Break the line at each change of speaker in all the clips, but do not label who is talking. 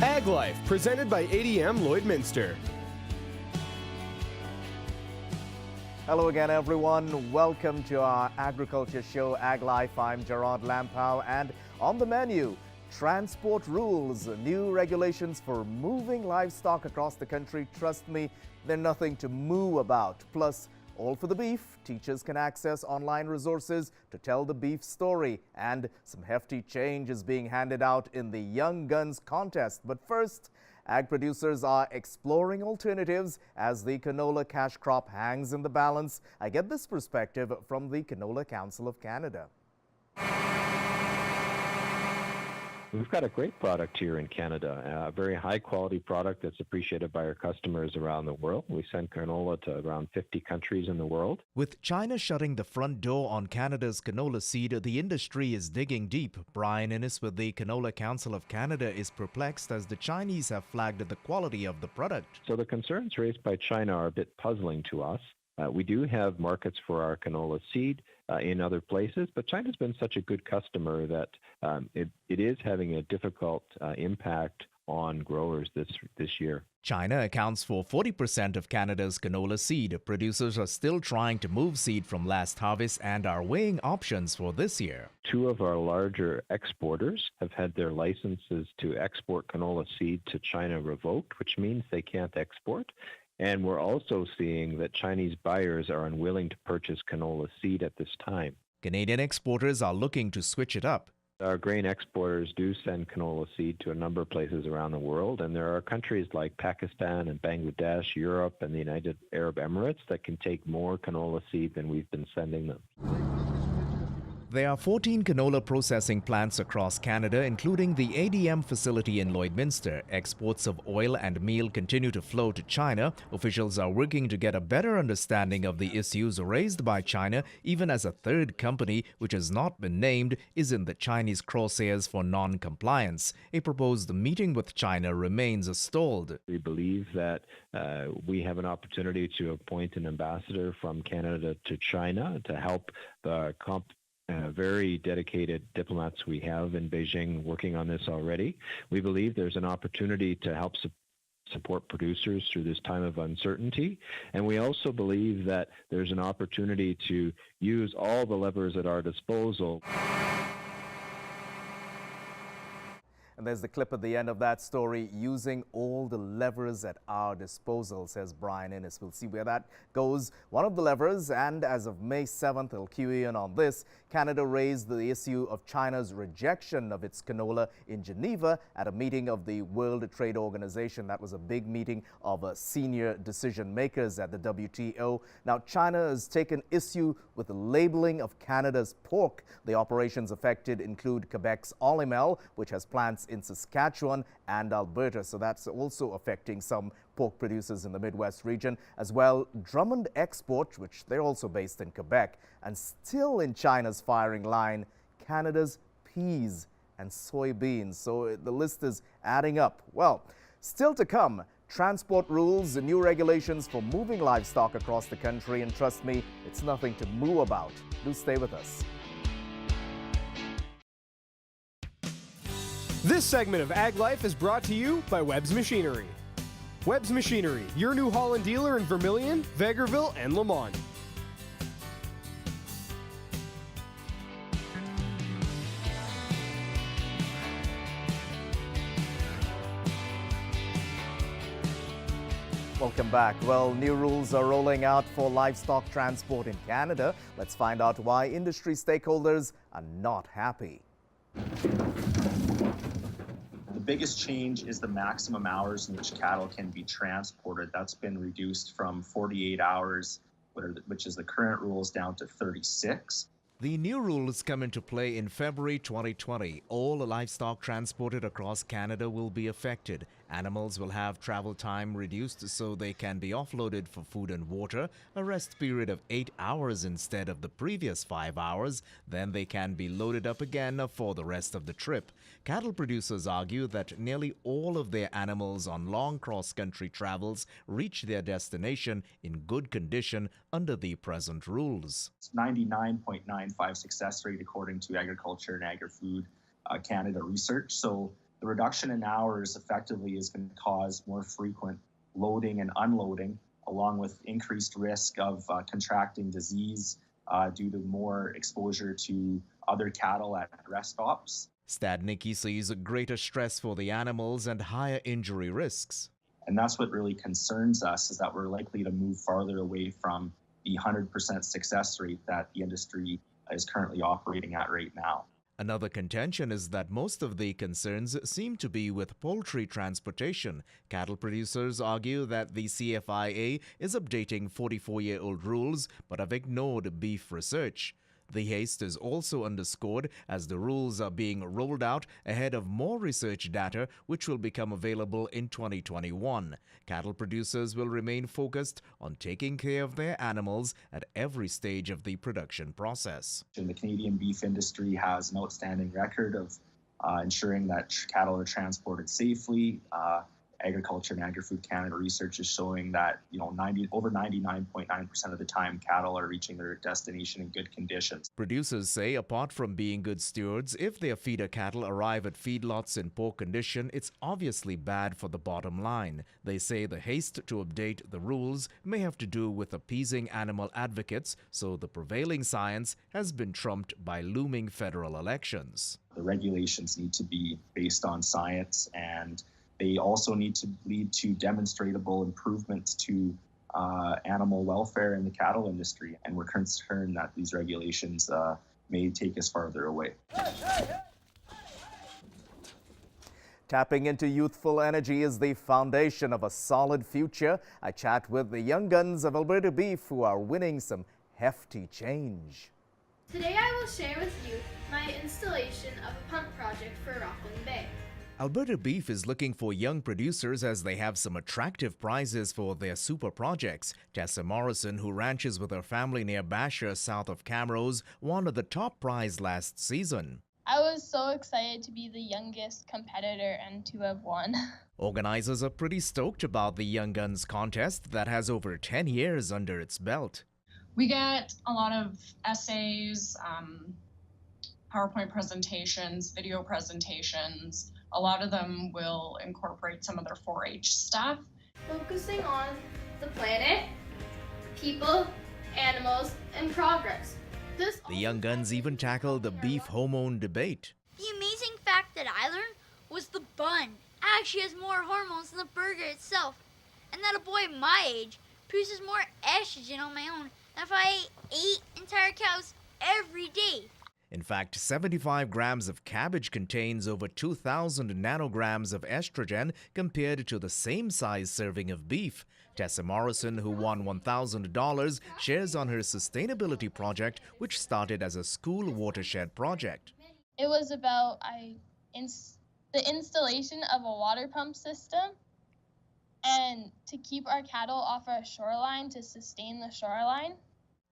Ag Life, presented by ADM Lloydminster.
Hello again, everyone. Welcome to our agriculture show, Ag Life. I'm Gerard Lampow, and on the menu, transport rules, new regulations for moving livestock across the country. Trust me, they're nothing to moo about. Plus, all for the beef. Teachers can access online resources to tell the beef story. And some hefty change is being handed out in the Young Guns contest. But first, ag producers are exploring alternatives as the canola cash crop hangs in the balance. I get this perspective from the Canola Council of Canada.
We've got a great product here in Canada, a very high-quality product that's appreciated by our customers around the world. We send canola to around 50 countries in the world.
With China shutting the front door on Canada's canola seed, the industry is digging deep. Brian Innes with the Canola Council of Canada is perplexed as the Chinese have flagged the quality of the product.
So the concerns raised by China are a bit puzzling to us. We do have markets for our canola seed in other places, but China's been such a good customer that it is having a difficult impact on growers this year.
China accounts for 40% of Canada's canola seed. Producers are still trying to move seed from last harvest and are weighing options for this year.
Two of our larger exporters have had their licenses to export canola seed to China revoked, which means they can't export. And we're also seeing that Chinese buyers are unwilling to purchase canola seed at this time.
Canadian exporters are looking to switch it up.
Our grain exporters do send canola seed to a number of places around the world, and there are countries like Pakistan and Bangladesh, Europe, and the United Arab Emirates that can take more canola seed than we've been sending them.
There are 14 canola processing plants across Canada, including the ADM facility in Lloydminster. Exports of oil and meal continue to flow to China. Officials are working to get a better understanding of the issues raised by China, even as a third company, which has not been named, is in the Chinese crosshairs for non-compliance. A proposed meeting with China remains stalled.
We believe that we have an opportunity to appoint an ambassador from Canada to China to help the very dedicated diplomats we have in Beijing working on this already. We believe there's an opportunity to help support producers through this time of uncertainty. And we also believe that there's an opportunity to use all the levers at our disposal.
And there's the clip at the end of that story, using all the levers at our disposal, says Brian Innes. We'll see where that goes. One of the levers, and as of May 7th, I'll cue you in on this, Canada raised the issue of China's rejection of its canola in Geneva at a meeting of the World Trade Organization. That was a big meeting of senior decision makers at the WTO. Now, China has taken issue with the labeling of Canada's pork. The operations affected include Quebec's Olimel, which has plants in Saskatchewan and Alberta, so that's also affecting some pork producers in the Midwest region, as well Drummond Export, which they're also based in Quebec, and still in China's firing line, Canada's peas and soybeans. So the list is adding up. Well, still to come, transport rules and new regulations for moving livestock across the country, and trust me, it's nothing to moo about. Do stay with us.
This segment of Ag Life is brought to you by Webb's Machinery. Webb's Machinery, your New Holland dealer in Vermilion, Vegreville, and Lamont.
Welcome back. Well, new rules are rolling out for livestock transport in Canada. Let's find out why industry stakeholders are not happy.
The biggest change is the maximum hours in which cattle can be transported. That's been reduced from 48 hours, which is the current rules, down to 36.
The new rules come into play in February 2020. All livestock transported across Canada will be affected. Animals will have travel time reduced so they can be offloaded for food and water, a rest period of 8 hours instead of the previous 5 hours. Then they can be loaded up again for the rest of the trip. Cattle producers argue that nearly all of their animals on long cross-country travels reach their destination in good condition under the present rules.
It's 99.95 success rate according to Agriculture and Agri-Food Canada research. So the The reduction in hours effectively is going to cause more frequent loading and unloading, along with increased risk of contracting disease due to more exposure to other cattle at rest stops.
Stadnicki sees a greater stress for the animals and higher injury risks.
And that's what really concerns us, is that we're likely to move farther away from the 100% success rate that the industry is currently operating at right now.
Another contention is that most of the concerns seem to be with poultry transportation. Cattle producers argue that the CFIA is updating 44-year-old rules but have ignored beef research. The haste is also underscored as the rules are being rolled out ahead of more research data which will become available in 2021. Cattle producers will remain focused on taking care of their animals at every stage of the production process.
The Canadian beef industry has an outstanding record of ensuring that cattle are transported safely. Agriculture and Agri-Food Canada research is showing that over 99.9% of the time cattle are reaching their destination in good conditions.
Producers say apart from being good stewards, if their feeder cattle arrive at feedlots in poor condition, it's obviously bad for the bottom line. They say the haste to update the rules may have to do with appeasing animal advocates, so the prevailing science has been trumped by looming federal elections.
The regulations need to be based on science, and they also need to lead to demonstrable improvements to animal welfare in the cattle industry. And we're concerned that these regulations may take us farther away.
Tapping into youthful energy is the foundation of a solid future. I chat with the young guns of Alberta Beef who are winning some hefty change.
Today I will share with you my installation of a pump project for Rockland Bay.
Alberta Beef is looking for young producers as they have some attractive prizes for their super projects. Tessa Morrison, who ranches with her family near Basher, south of Camrose, won the top prize last season.
I was so excited to be the youngest competitor and to have won.
Organizers are pretty stoked about the Young Guns contest that has over 10 years under its belt.
We get a lot of essays, PowerPoint presentations, video presentations. A lot of them will incorporate some of their 4-H stuff.
Focusing on the planet, people, animals, and progress.
The Young Guns even tackled the beef hormone debate.
The amazing fact that I learned was the bun actually has more hormones than the burger itself, and that a boy my age produces more estrogen on my own than if I ate 8 entire cows every day.
In fact, 75 grams of cabbage contains over 2,000 nanograms of estrogen compared to the same size serving of beef. Tessa Morrison, who won $1,000, shares on her sustainability project, which started as a school watershed project.
It was about the installation of a water pump system and to keep our cattle off our shoreline to sustain the shoreline.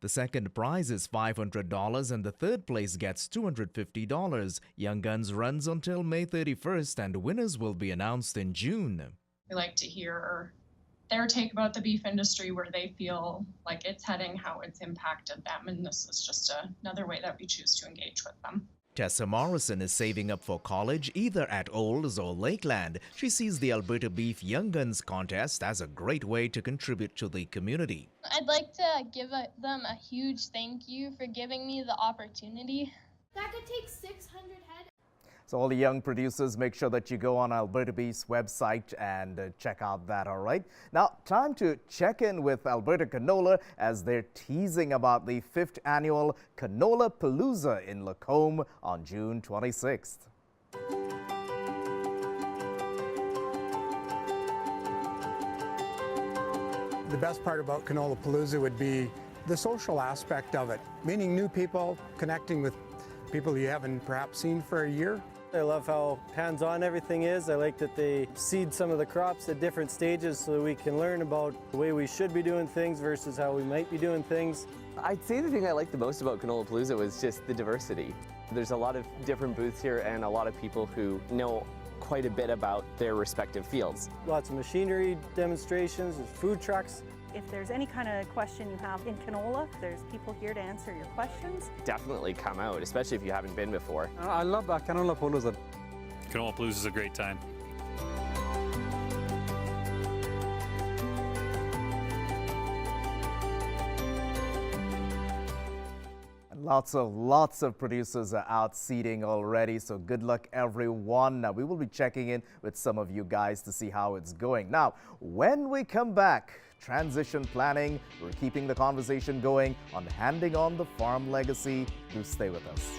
The second prize is $500 and the third place gets $250. Young Guns runs until May 31st and winners will be announced in June.
We like to hear their take about the beef industry, where they feel like it's heading, how it's impacted them, and this is just another way that we choose to engage with them.
Tessa Morrison is saving up for college either at Olds or Lakeland. She sees the Alberta Beef Young Guns contest as a great way to contribute to the community.
I'd like to give them a huge thank you for giving me the opportunity.
That could take 600 head.
So all the young producers, make sure that you go on Alberta Beef's website and check out that, all right? Now, time to check in with Alberta Canola as they're teasing about the 5th annual Canola Palooza in Lacombe on June 26th.
The best part about Canola Palooza would be the social aspect of it, meeting new people, connecting with people you haven't perhaps seen for a year.
I love how hands-on everything is. I like that they seed some of the crops at different stages so that we can learn about the way we should be doing things versus how we might be doing things.
I'd say the thing I liked the most about Canola Palooza was just the diversity. There's a lot of different booths here and a lot of people who know quite a bit about their respective fields.
Lots of machinery demonstrations, there's food trucks.
If there's any kind of question you have in canola, there's people here to answer your questions.
Definitely come out, especially if you haven't been before.
I love Canola Palooza. Canola Palooza is a great time.
Lots of producers are out seeding already, so good luck everyone. Now, we will be checking in with some of you guys to see how it's going. Now, when we come back, transition planning, we're keeping the conversation going on handing on the farm legacy. Do stay with us.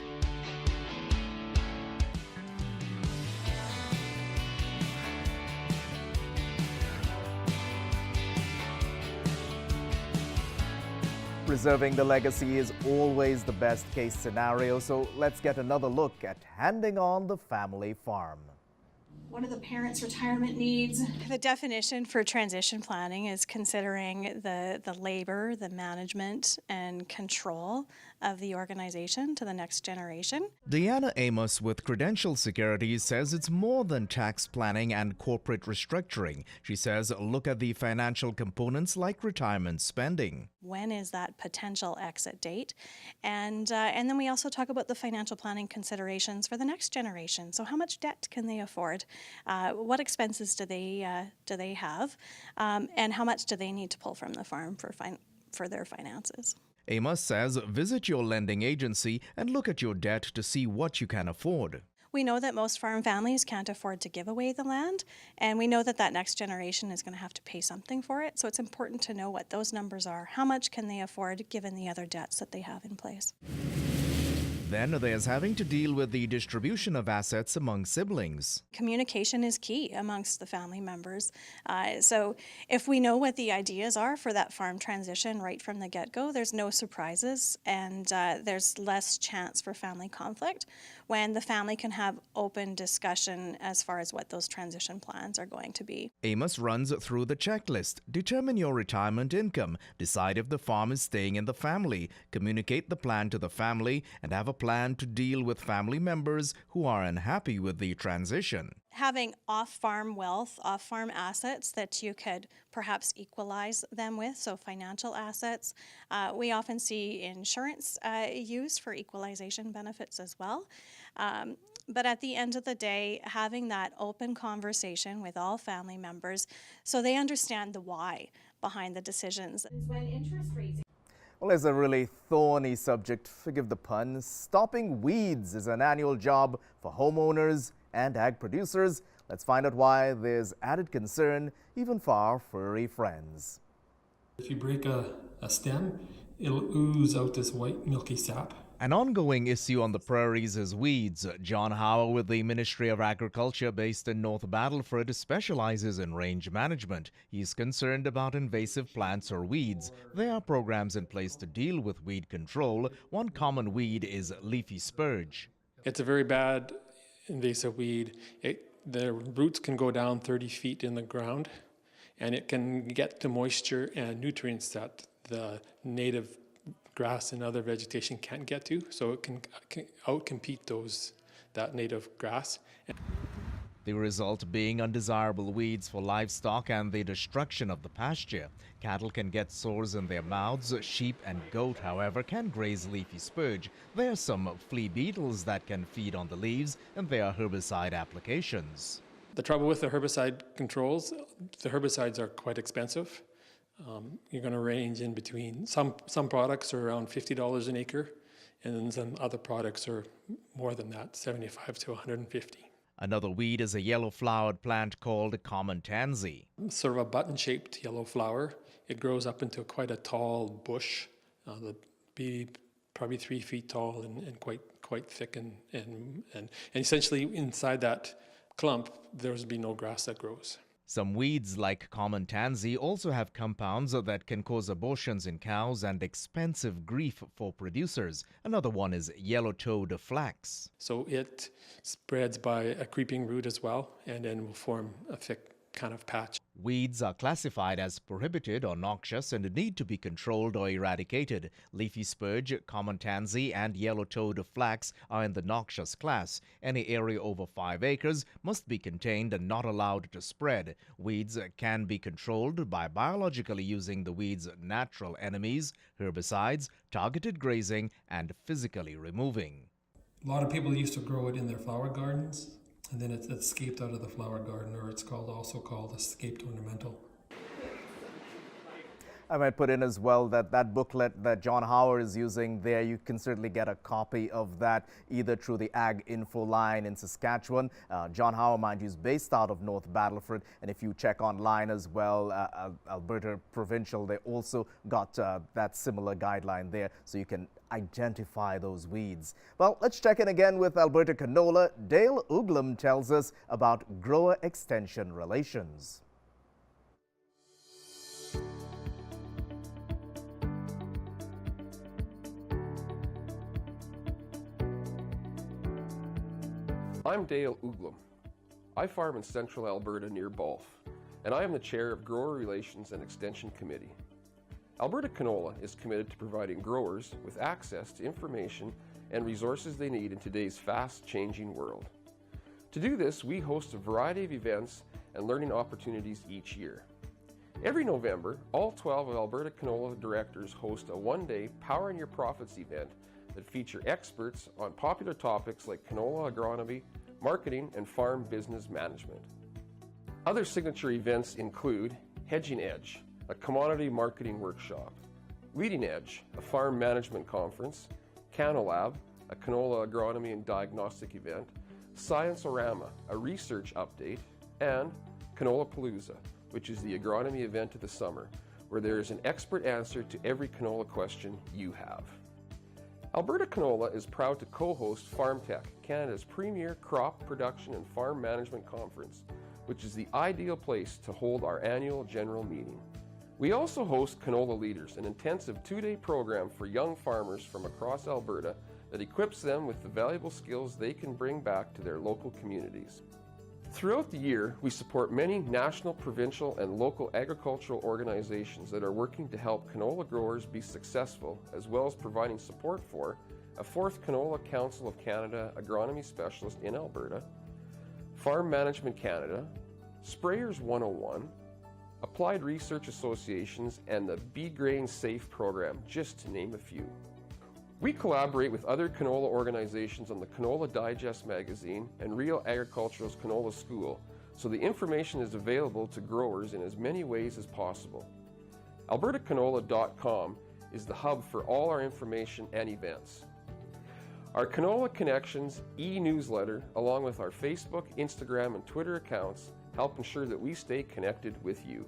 Preserving the legacy is always the best case scenario, so let's get another look at handing on the family farm.
What are the parents' retirement needs? The definition for transition planning is considering the labor, the management, and control of the organization to the next generation.
Deanna Amos with Credential Securities says it's more than tax planning and corporate restructuring. She says look at the financial components like retirement spending.
When is that potential exit date? And then we also talk about the financial planning considerations for the next generation. So how much debt can they afford? What expenses do they have? And how much do they need to pull from the farm for their finances?
Amos says visit your lending agency and look at your debt to see what you can afford.
We know that most farm families can't afford to give away the land, and we know that that next generation is going to have to pay something for it. So it's important to know what those numbers are. How much can they afford given the other debts that they have in place?
Then there's having to deal with the distribution of assets among siblings.
Communication is key amongst the family members. So if we know what the ideas are for that farm transition right from the get-go, there's no surprises, and there's less chance for family conflict when the family can have open discussion as far as what those transition plans are going to be.
Amos runs through the checklist. Determine your retirement income. Decide if the farm is staying in the family. Communicate the plan to the family and have a plan to deal with family members who are unhappy with the transition.
Having off-farm wealth, off-farm assets that you could perhaps equalize them with, so financial assets. We often see insurance used for equalization benefits as well. But at the end of the day, having that open conversation with all family members so they understand the why behind the decisions. When interest rates
Well, it's a really thorny subject, forgive the pun. Stopping weeds is an annual job for homeowners and ag producers. Let's find out why there's added concern even for our furry friends.
If you break a stem, it'll ooze out this white milky sap.
An ongoing issue on the prairies is weeds. John Hauer with the Ministry of Agriculture based in North Battleford specializes in range management. He's concerned about invasive plants or weeds. There are programs in place to deal with weed control. One common weed is leafy spurge.
It's a very bad invasive weed. The roots can go down 30 feet in the ground, and it can get to moisture and nutrients that the native grass and other vegetation can't get to, so it can outcompete that native grass.
The result being undesirable weeds for livestock and the destruction of the pasture. Cattle can get sores in their mouths. Sheep and goat, however, can graze leafy spurge. There are some flea beetles that can feed on the leaves, and there are herbicide applications.
The trouble with the herbicide controls, the herbicides are quite expensive. You're going to range in between, some products are around $50 an acre, and then some other products are more than that, $75 to $150.
Another weed is a yellow-flowered plant called common tansy.
Sort of a button-shaped yellow flower. It grows up into quite a tall bush. That'd be probably 3 feet tall and quite thick, and essentially inside that clump, there's be no grass that grows.
Some weeds like common tansy also have compounds that can cause abortions in cows and expensive grief for producers. Another one is yellow-toed flax.
So it spreads by a creeping root as well, and then will form a thick kind of patch.
Weeds are classified as prohibited or noxious and need to be controlled or eradicated. Leafy spurge, common tansy, and yellow-toed flax are in the noxious class. Any area over 5 acres must be contained and not allowed to spread. Weeds can be controlled by biologically using the weed's natural enemies, herbicides, targeted grazing, and physically removing.
A lot of people used to grow it in their flower gardens, And then it's escaped out of the flower garden, or it's also called escaped ornamental.
I might put in as well that that booklet that John Hauer is using there, you can certainly get a copy of that either through the Ag Info line in Saskatchewan. John Hauer, mind you, is based out of North Battleford, and if you check online as well, Alberta Provincial, they also got that similar guideline there, so you can identify those weeds. Well, let's check in again with Alberta Canola. Dale Uglem tells us about grower extension relations.
I'm Dale Uglem. I farm in central Alberta near Balf, and I am the chair of Grower Relations and Extension Committee. Alberta Canola is committed to providing growers with access to information and resources they need in today's fast-changing world. To do this, we host a variety of events and learning opportunities each year. Every November, all 12 of Alberta Canola directors host a one-day Powering Your Profits event that feature experts on popular topics like canola agronomy, marketing, and farm business management. Other signature events include Hedging Edge, a commodity marketing workshop, Leading Edge, a farm management conference, Canolab, a canola agronomy and diagnostic event, Science-orama, a research update, and Canola Palooza, which is the agronomy event of the summer, where there is an expert answer to every canola question you have. Alberta Canola is proud to co-host FarmTech, Canada's premier crop production and farm management conference, which is the ideal place to hold our annual general meeting. We also host Canola Leaders, an intensive two-day program for young farmers from across Alberta that equips them with the valuable skills they can bring back to their local communities. Throughout the year, we support many national, provincial, and local agricultural organizations that are working to help canola growers be successful, as well as providing support for a 4th Canola Council of Canada agronomy specialist in Alberta, Farm Management Canada, Sprayers 101, Applied Research Associations, and the Be Grain Safe program, just to name a few. We collaborate with other canola organizations on the Canola Digest magazine and Real Agricultural's Canola School, so the information is available to growers in as many ways as possible. AlbertaCanola.com is the hub for all our information and events. Our Canola Connections e-newsletter, along with our Facebook, Instagram, and Twitter accounts, help ensure that we stay connected with you.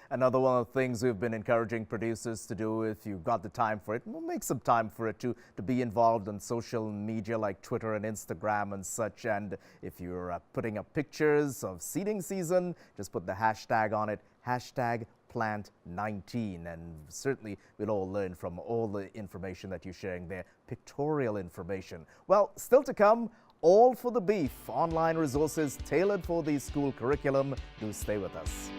Another one of the things we've been encouraging producers to do, if you've got the time for it, we'll make some time for it to be involved on social media like Twitter and Instagram and such. And if you're putting up pictures of seeding season, just put the hashtag on it, hashtag plant19. And certainly we'll all learn from all the information that you're sharing there, pictorial information. Well, still to come, All for the Beef, online resources tailored for the school curriculum. Do stay with us.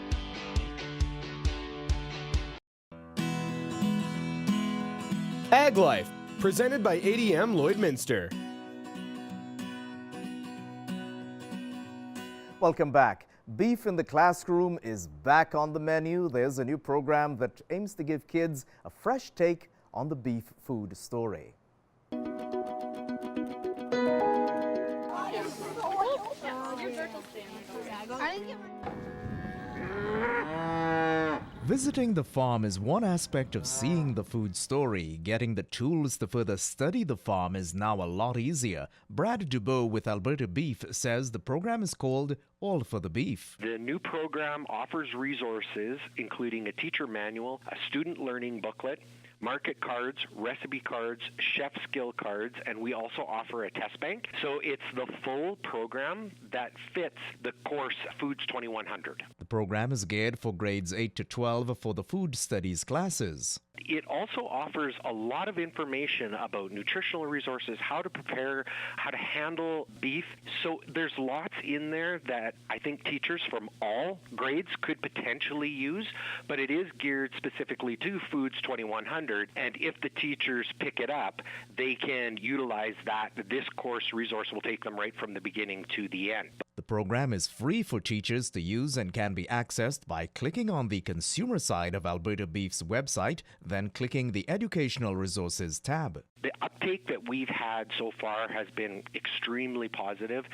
Ag Life, presented by ADM Lloydminster.
Welcome back. Beef in the Classroom is back on the menu. There's a new program that aims to give kids a fresh take on the beef food story.
Visiting the farm is one aspect of seeing the food story. Getting the tools to further study the farm is now a lot easier. Brad Dubeau with Alberta Beef says the program is called All for the Beef.
The new program offers resources including a teacher manual, a student learning booklet, market cards, recipe cards, chef skill cards, and we also offer a test bank. So it's the full program that fits the course Foods 2100.
The program is geared for grades 8 to 12 for the food studies classes.
It also offers a lot of information about nutritional resources, how to prepare, how to handle beef. So there's lots in there that I think teachers from all grades could potentially use, but it is geared specifically to Foods 2100. And if the teachers pick it up, they can utilize that. This course resource will take them right from the beginning to the end.
The program is free for teachers to use and can be accessed by clicking on the consumer side of Alberta Beef's website, then clicking the Educational Resources tab.
The uptake that we've had so far has been extremely positive.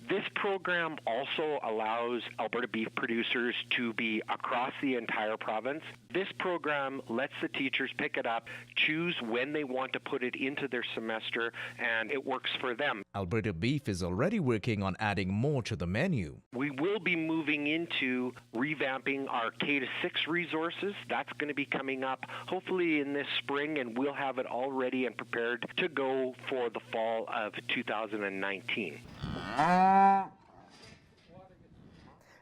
This program also allows Alberta beef producers to be across the entire province. This program lets the teachers pick it up, choose when they want to put it into their semester, and it works for them.
Alberta Beef is already working on adding more to the menu.
We will be moving into revamping our K-6 resources. That's going to be coming up hopefully in this spring, and we'll have it all ready and prepared to go for the fall of 2019.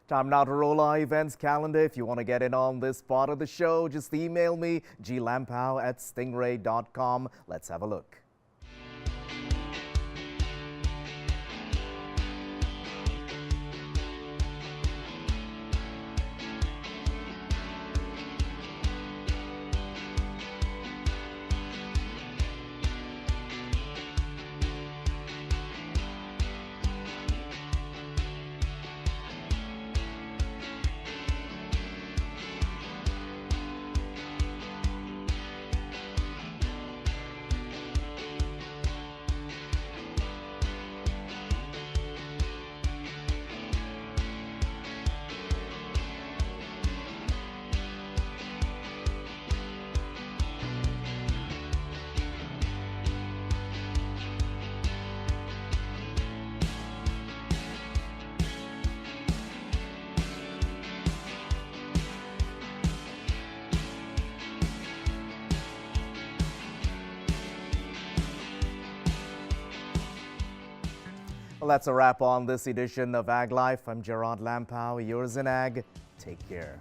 Time now to roll our events calendar. If you want to get in on this part of the show, just email me, glampow@stingray.com. Let's have a look. Well, that's a wrap on this edition of Ag Life. I'm Gerard Lampow, yours in Ag. Take care.